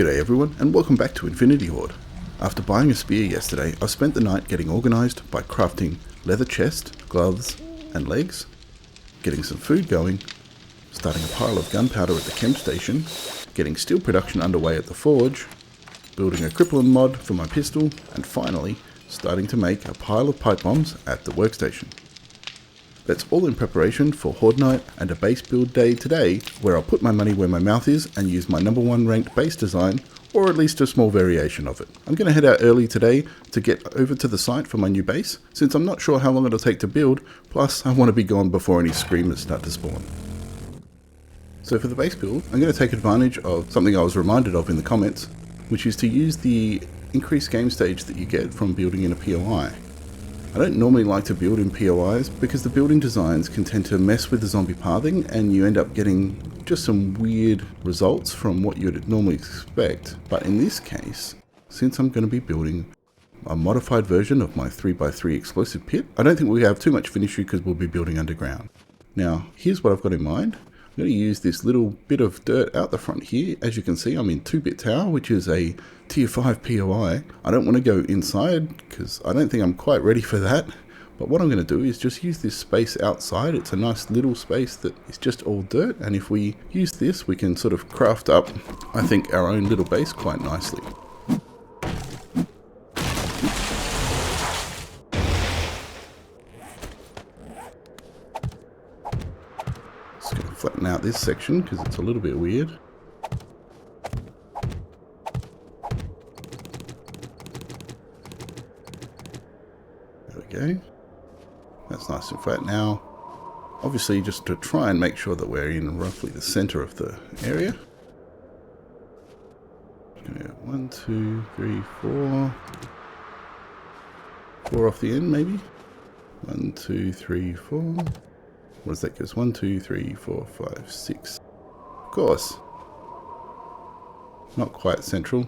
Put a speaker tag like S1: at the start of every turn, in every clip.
S1: G'day everyone, and welcome back to Infinity Horde. After buying a spear yesterday, I've spent the night getting organised by crafting leather chest, gloves and legs, getting some food going, starting a pile of gunpowder at the chem station, getting steel production underway at the forge, building a crippling mod for my pistol, and finally starting to make a pile of pipe bombs at the workstation. That's all in preparation for Horde Night and a base build day today, where I'll put my money where my mouth is and use my number 1 ranked base design, or at least a small variation of it. I'm going to head out early today to get over to the site for my new base, since I'm not sure how long it'll take to build, plus I want to be gone before any screamers start to spawn. So for the base build, I'm going to take advantage of something I was reminded of in the comments, which is to use the increased game stage that you get from building in a POI. I don't normally like to build in POIs because the building designs can tend to mess with the zombie pathing and you end up getting just some weird results from what you'd normally expect. But in this case, since I'm going to be building a modified version of my 3x3 explosive pit, I don't think we have too much of an issue because we'll be building underground. Now, here's what I've got in mind. I'm going to use this little bit of dirt out the front here. As you can see, I'm in 2-bit tower, which is a tier 5 POI. I don't want to go inside because I don't think I'm quite ready for that. But what I'm going to do is just use this space outside. It's a nice little space that is just all dirt. And if we use this, we can sort of craft up, I think, our own little base quite nicely. Flatten out this section because it's a little bit weird. There we go. That's nice and flat now. Obviously, just to try and make sure that we're in roughly the center of the area. 1, 2, 3, 4. 4 off the end, maybe. 1, 2, 3, 4. What does that give us? 1, 2, 3, 4, 5, 6. Of course. Not quite central.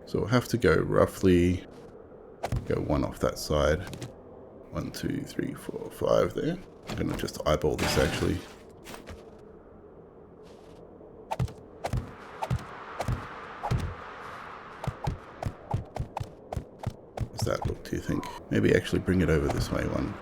S1: So we'll have to go roughly, go 1 off that side. 1, 2, 3, 4, 5 there. I'm going to just eyeball this actually. How's that look, do you think? Maybe actually bring it over this way one.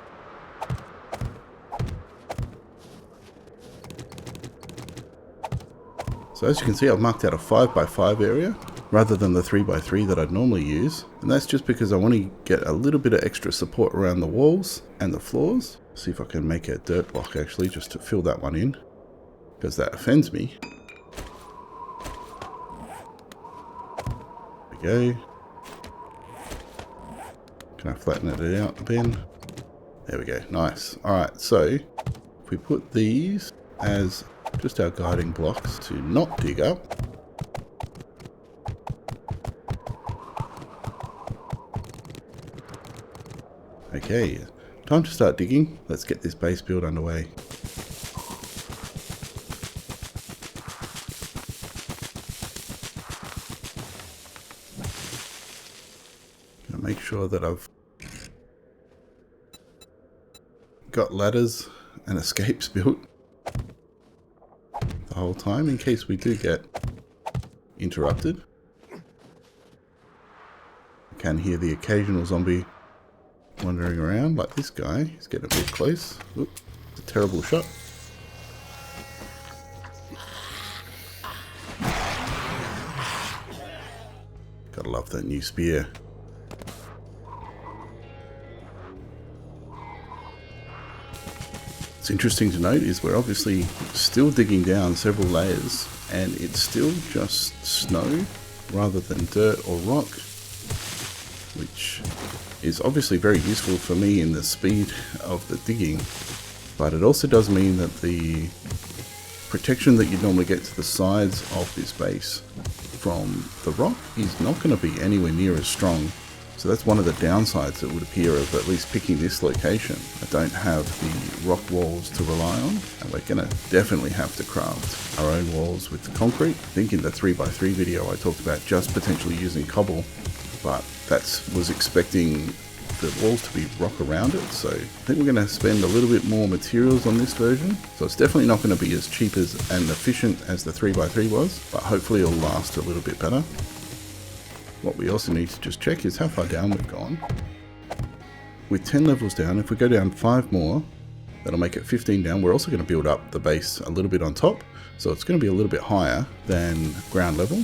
S1: So as you can see, I've marked out a 5x5 area rather than the 3x3 that I'd normally use. And that's just because I want to get a little bit of extra support around the walls and the floors. See if I can make a dirt block actually, just to fill that one in, because that offends me. There we go. Can I flatten it out a bit? There we go, nice. Alright, so if we put these as just our guiding blocks to not dig up. Okay, time to start digging. Let's get this base build underway. Gonna make sure that I've got ladders and escapes built the whole time in case we do get interrupted. I can hear the occasional zombie wandering around like this guy. He's getting a bit close. Oop, it's a terrible shot. Gotta love that new spear. What's interesting to note is we're obviously still digging down several layers and it's still just snow rather than dirt or rock, which is obviously very useful for me in the speed of the digging, but it also does mean that the protection that you normally get to the sides of this base from the rock is not going to be anywhere near as strong. So that's one of the downsides that would appear of at least picking this location. I don't have the rock walls to rely on, and we're going to definitely have to craft our own walls with the concrete. I think in the 3x3 video I talked about just potentially using cobble, but that was expecting the walls to be rock around it, so I think we're going to spend a little bit more materials on this version. So it's definitely not going to be as cheap as and efficient as the 3x3 was, but hopefully it'll last a little bit better. What we also need to just check is how far down we've gone. With 10 levels down, if we go down 5 more, that'll make it 15 down. We're also going to build up the base a little bit on top, so it's going to be a little bit higher than ground level.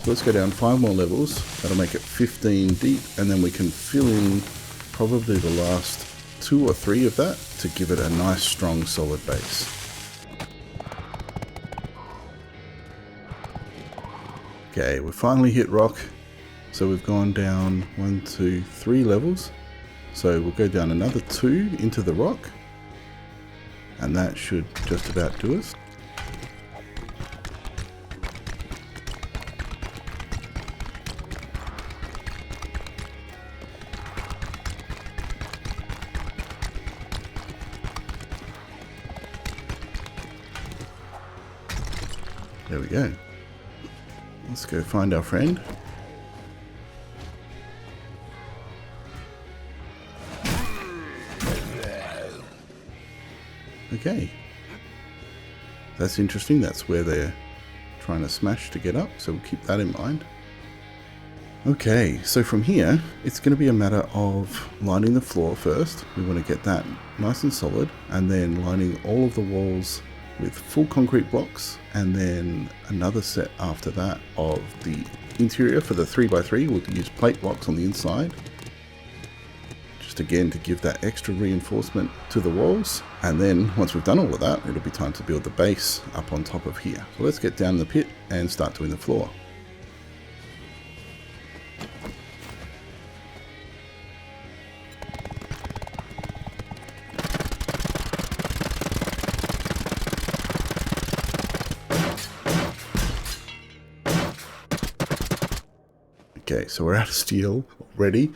S1: So let's go down 5 more levels, that'll make it 15 deep, and then we can fill in probably the last 2 or 3 of that to give it a nice strong solid base. Okay, we've finally hit rock, so we've gone down 1, 2, 3 levels, so we'll go down another 2 into the rock, and that should just about do us. There we go. Let's go find our friend. Okay. That's interesting. That's where they're trying to smash to get up, so we'll keep that in mind. Okay, so from here, it's going to be a matter of lining the floor first. We want to get that nice and solid, and then lining all of the walls with full concrete blocks, and then another set after that of the interior for the 3x3. We'll use plate blocks on the inside, just again to give that extra reinforcement to the walls. And then once we've done all of that, it'll be time to build the base up on top of here. So let's get down in the pit and start doing the floor. Okay, so we're out of steel already.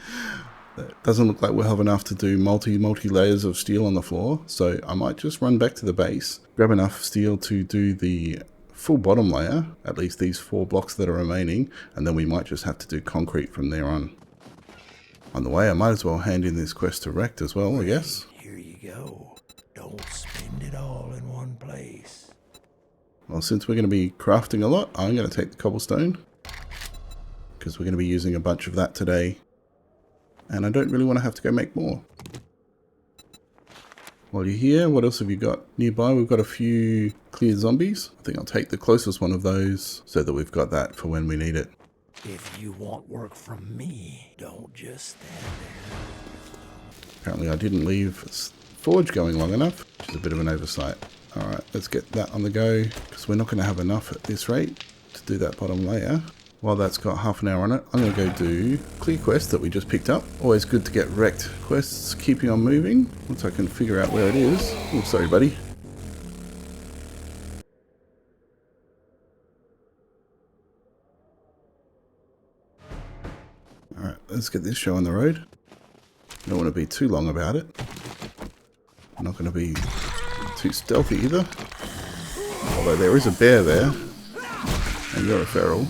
S1: It doesn't look like we'll have enough to do multi layers of steel on the floor, so I might just run back to the base, grab enough steel to do the full bottom layer, at least these 4 blocks that are remaining, and then we might just have to do concrete from there on. On the way, I might as well hand in this quest to Rect as well, I guess.
S2: Here you go. Don't spend it all in one place.
S1: Well, since we're going to be crafting a lot, I'm going to take the cobblestone, because we're going to be using a bunch of that today, and I don't really want to have to go make more. While you're here, what else have you got nearby? We've got a few cleared zombies. I think I'll take the closest one of those so that we've got that for when we need it.
S2: If you want work from me, don't just stand there.
S1: Apparently I didn't leave forge going long enough, which is a bit of an oversight. Alright, let's get that on the go, because we're not going to have enough at this rate to do that bottom layer. While that's got half an hour on it, I'm going to go do clear quest that we just picked up. Always good to get wrecked quests keeping on moving, once I can figure out where it is. Oh, sorry buddy. Alright, let's get this show on the road. Don't want to be too long about it. I'm not going to be too stealthy either. Although there is a bear there, and you're a feral.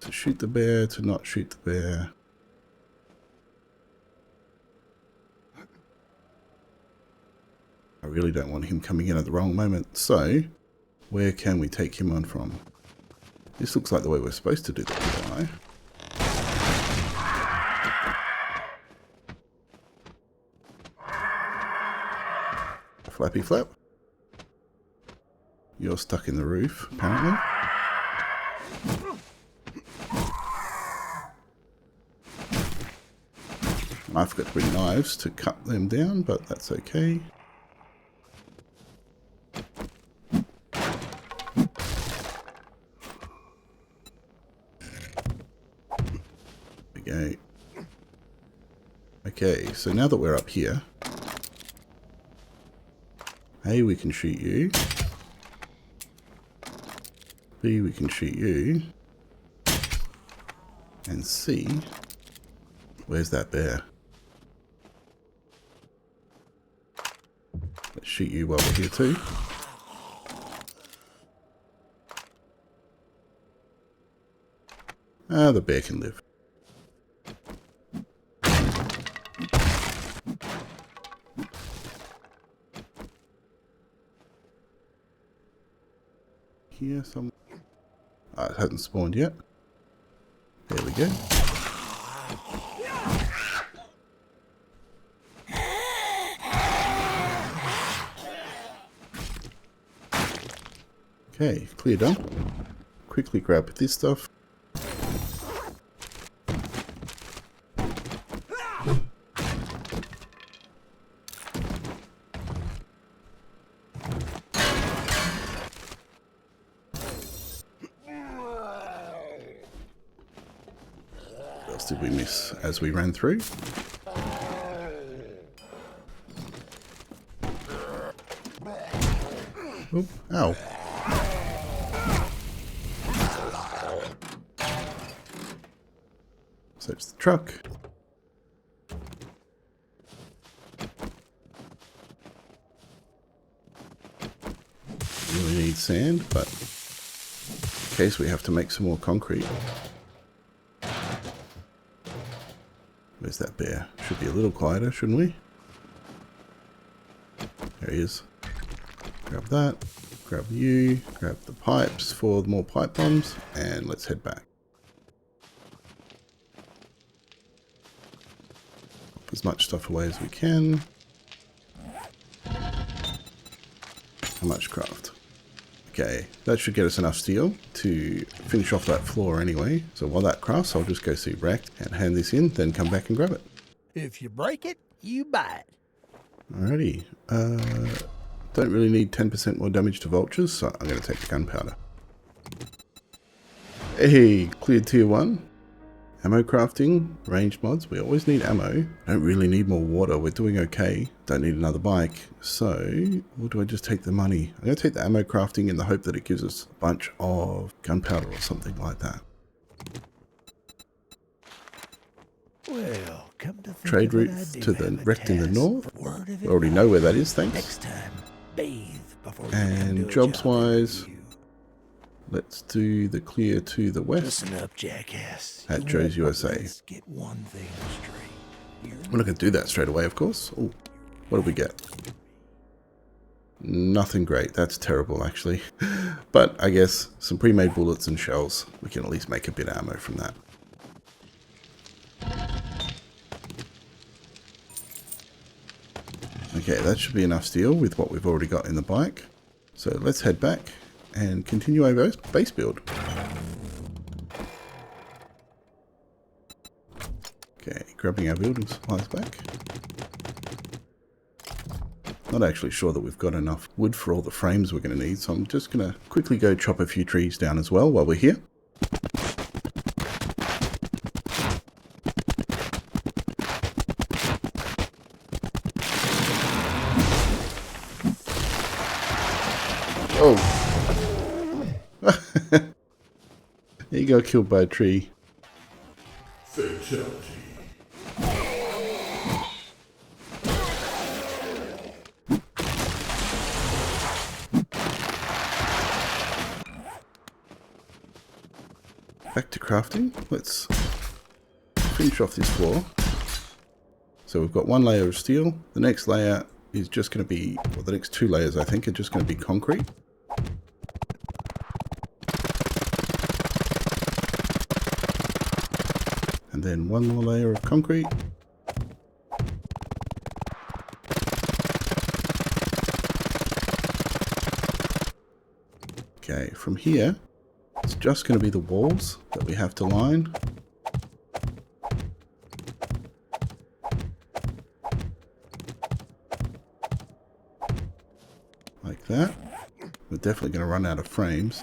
S1: To shoot the bear, to not shoot the bear. I really don't want him coming in at the wrong moment, so where can we take him on from? This looks like the way we're supposed to do the PI. Flappy flap. You're stuck in the roof, apparently. I forgot to bring knives to cut them down, but that's okay. There we go. Okay, so now that we're up here, A, we can shoot you. B, we can shoot you. And C, where's that bear? Let's shoot you while we're here too. Ah, the bear can live. Here some. Ah, it hasn't spawned yet. There we go. Okay, clear done. Quickly grab this stuff. What else did we miss as we ran through? Oop, ow. Search the truck. Really need sand, but in case we have to make some more concrete. Where's that bear? Should be a little quieter, shouldn't we? There he is. Grab that. Grab you. Grab the pipes for more pipe bombs. And let's head back. Put as much stuff away as we can. How much craft? Okay, that should get us enough steel to finish off that floor anyway. So while that crafts, I'll just go see Wrecked and hand this in, then come back and grab it.
S2: If you break it, you buy it.
S1: Alrighty. Don't really need 10% more damage to vultures, so I'm going to take the gunpowder. Hey, cleared tier 1. Ammo crafting, ranged mods. We always need ammo. Don't really need more water. We're doing okay. Don't need another bike. So, or do I just take the money? I'm going to take the ammo crafting in the hope that it gives us a bunch of gunpowder or something like that.
S2: Well, come to think
S1: Trade
S2: of it,
S1: route
S2: I do
S1: to the
S2: have a
S1: wrecked in the
S2: task.
S1: north.
S2: Word of
S1: We already know where that is, thanks.
S2: Next time, bathe before you
S1: And
S2: come to a
S1: jobs
S2: job
S1: wise,
S2: interview.
S1: let's do the clear to the west.
S2: Listen up, jackass.
S1: At
S2: You
S1: Joe's
S2: won't
S1: USA.
S2: Let's get one thing straight.
S1: We're not going to do that straight away, of course. Ooh, what did we get? Nothing great. That's terrible, actually. But I guess some pre-made bullets and shells. We can at least make a bit of ammo from that. Okay, that should be enough steel with what we've already got in the bike. So let's head back and continue our base build. Okay, grabbing our building supplies back. Not actually sure that we've got enough wood for all the frames we're going to need, so I'm just going to quickly go chop a few trees down as well while we're here. Oh! He got killed by a tree. Fatality. Back to crafting. Let's finish off this floor. So we've got one layer of steel. The next layer is just going to be, well, the next two layers I think are just going to be concrete. And then one more layer of concrete. Okay, from here, it's just going to be the walls that we have to line. Like that. We're definitely going to run out of frames.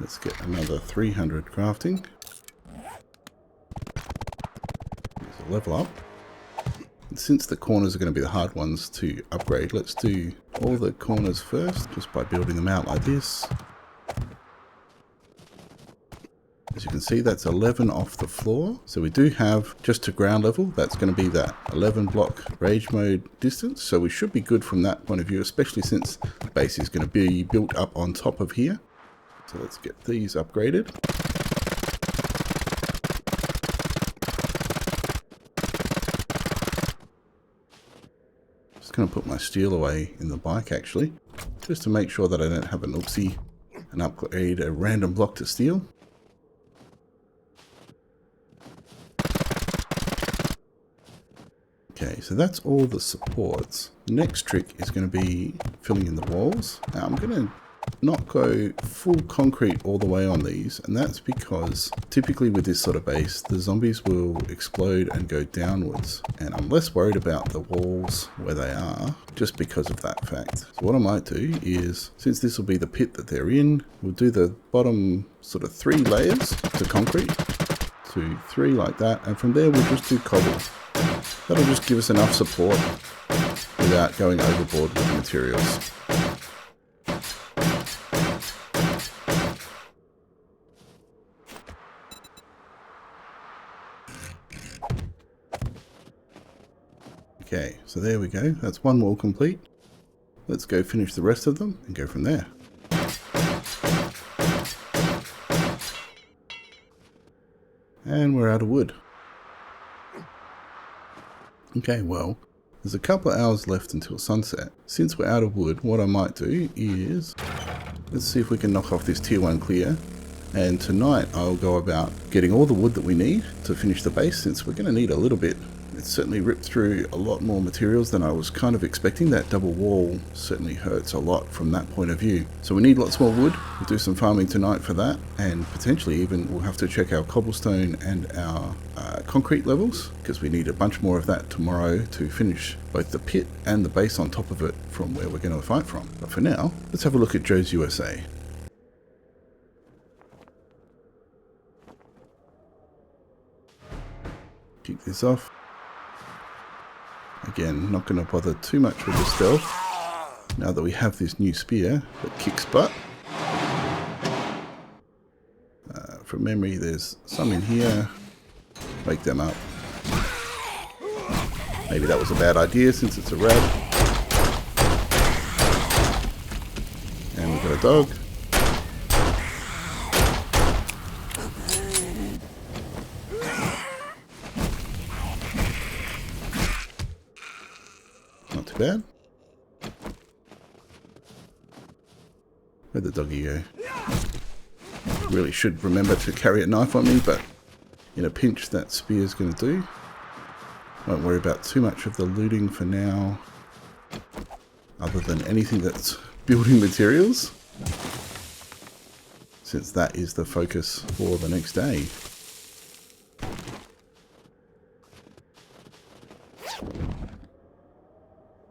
S1: Let's get another 300 crafting. There's a level up. And since the corners are going to be the hard ones to upgrade, let's do all the corners first, just by building them out like this. As you can see, that's 11 off the floor. So we do have, just to ground level, that's going to be that 11 block rage mode distance. So we should be good from that point of view, especially since the base is going to be built up on top of here. So let's get these upgraded. going to put my steel away in the bike actually, just to make sure that I don't have an oopsie and upgrade a random block to steel. Okay, so that's all the supports. The next trick is going to be filling in the walls. Now I'm going to not go full concrete all the way on these, and that's because typically with this sort of base the zombies will explode and go downwards, and I'm less worried about the walls where they are just because of that fact. So what I might do is, since this will be the pit that they're in, we'll do the bottom sort of 3 layers to concrete, 2, 3 like that, and from there we'll just do cobble. That'll just give us enough support without going overboard with the materials. Okay, so there we go. That's one wall complete. Let's go finish the rest of them and go from there. And we're out of wood. Okay, well, there's a couple of hours left until sunset. Since we're out of wood, what I might do is, let's see if we can knock off this tier 1 clear. And tonight I'll go about getting all the wood that we need to finish the base, since we're going to need a little bit. It's certainly ripped through a lot more materials than I was kind of expecting. That double wall certainly hurts a lot from that point of view. So we need lots more wood. We'll do some farming tonight for that, and potentially even we'll have to check our cobblestone and our concrete levels, because we need a bunch more of that tomorrow to finish both the pit and the base on top of it from where we're going to fight from. But for now, let's have a look at Joe's USA. Kick this off. Again, not going to bother too much with the stealth now that we have this new spear that kicks butt. From memory, there's some in here. Wake them up. Maybe that was a bad idea since it's a rat. And we've got a dog. Not too bad. Where'd the doggy go? Really should remember to carry a knife on me, but in a pinch that spear's going to do. Won't worry about too much of the looting for now, other than anything that's building materials, since that is the focus for the next day.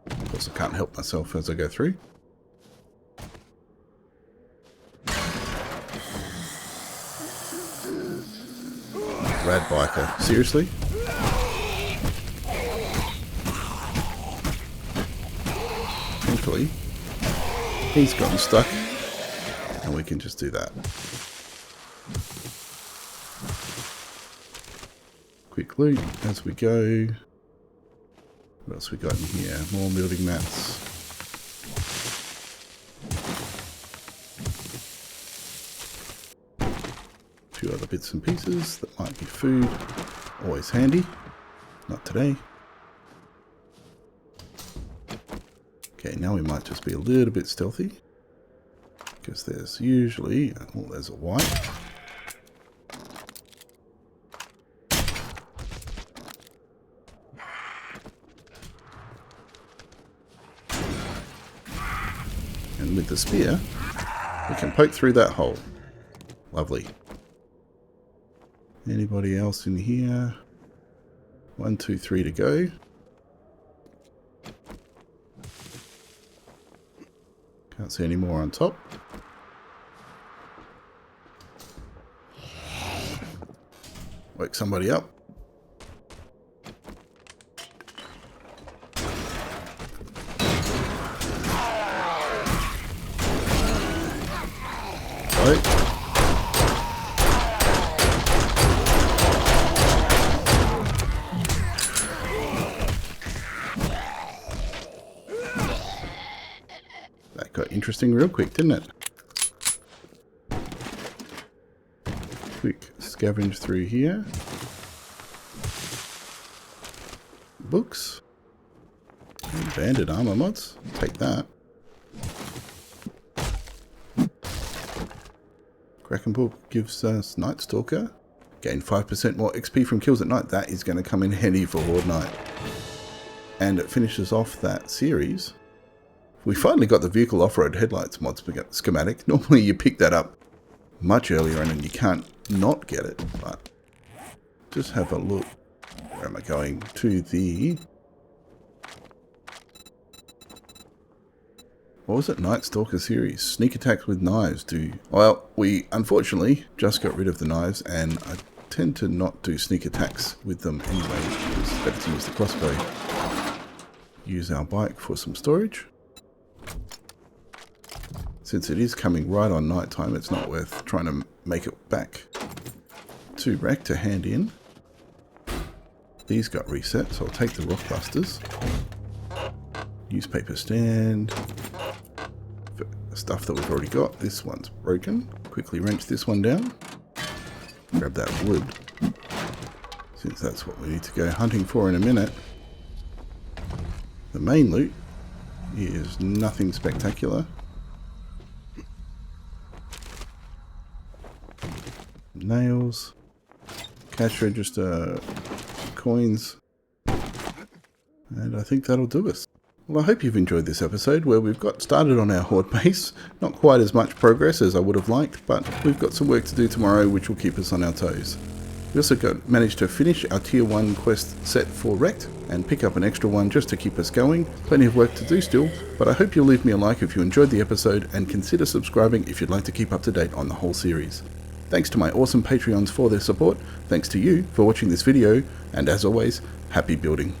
S1: Of course, I can't help myself as I go through. Rad biker, seriously? Thankfully, he's gotten stuck, and we can just do that. Quick loot as we go. What else we got in here? More building mats. A few other bits and pieces that might be food. Always handy. Not today. Okay, now we might just be a little bit stealthy, because there's usually, oh, there's a white. And with the spear, we can poke through that hole. Lovely. Anybody else in here? 1, 2, 3 to go. Can't see any more on top. Wake somebody up. Right. That got interesting real quick, didn't it? Quick scavenge through here. Books. Banded armor mods. Take that. Krakenbook gives us Night Stalker. Gain 5% more XP from kills at night. That is going to come in handy for Horde Night. And it finishes off that series. We finally got the vehicle off-road headlights mod schematic. Normally you pick that up much earlier and then you can't not get it. But just have a look. Where am I going? To the... What was it? Night Stalker series. Sneak attacks with knives do... Well, we unfortunately just got rid of the knives, and I tend to not do sneak attacks with them anyway. It's better to use the crossbow. Use our bike for some storage. Since it is coming right on night time, it's not worth trying to make it back to wreck to hand in. These got reset, so I'll take the rock busters. Newspaper stand. Stuff that we've already got. This one's broken. Quickly wrench this one down. Grab that wood, since that's what we need to go hunting for in a minute. The main loot is nothing spectacular. Nails, cash register, coins, and I think that'll do us. Well, I hope you've enjoyed this episode where we've got started on our Horde base. Not quite as much progress as I would have liked, but we've got some work to do tomorrow which will keep us on our toes. We also managed to finish our tier 1 quest set for Wrecked and pick up an extra one just to keep us going. Plenty of work to do still, but I hope you'll leave me a like if you enjoyed the episode and consider subscribing if you'd like to keep up to date on the whole series. Thanks to my awesome Patreons for their support, thanks to you for watching this video, and as always, happy building.